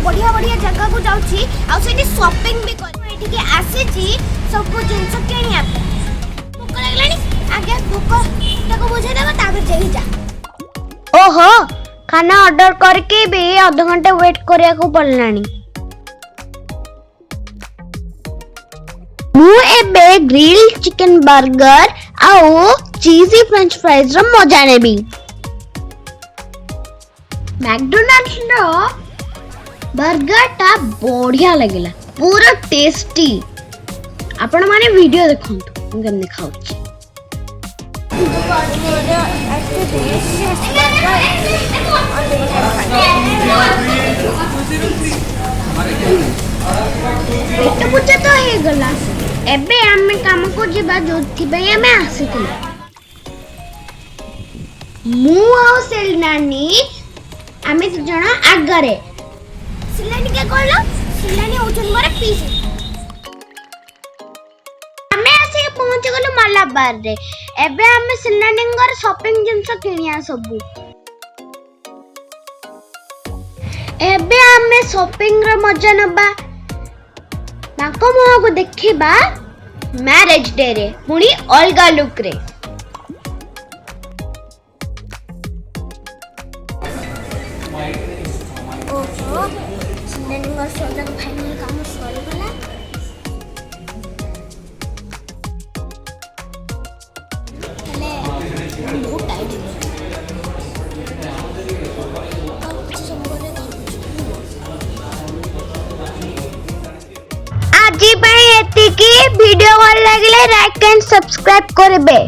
बढ़िया बढ़िया जगह को जाउची आ सेठी शॉपिंग भी कर एठी के आसी छी सब को जिंस केनिया भूख लागलानी आगे भूख ताको बुझे देबा ताको जेही जा। ओहो खाना ऑर्डर करके भी आधा घंटे वेट करिया को पड़लानी। मु एबे ग्रिल चिकन बर्गर आउ चीजी फ्रेंच फ्राइज रो मजा नेबी। मैकडोनाल्ड्स रो बर्गर टा बढ़िया लगेला पूरा टेस्टी। आपण माने वीडियो देखंतु हम केम देखाउची। पेट पूजा तो हे गला एबे आमे काम को जिबा जोथि बे आमे आसीथिले। मु आ सेलनानी आमे जण आगरे सिलानी के कहलो सिलानी होचन मोर पीस आमे आसे पहुंच गलो मलाबार रे। एबे आमे सिलानींगर शॉपिंग जिंस किनिया सबु। एबे आमे शॉपिंग रो मजा नबा ताको मुह को देखिबा मैरिज डे रे पुणी अलगा लुक रे। ओहो सिलानी मोर सोजा फाइनल काम सरी गला तले बहुत टाइट आज वीडियो भल लगे लाइक एंड सब्सक्राइब करबे।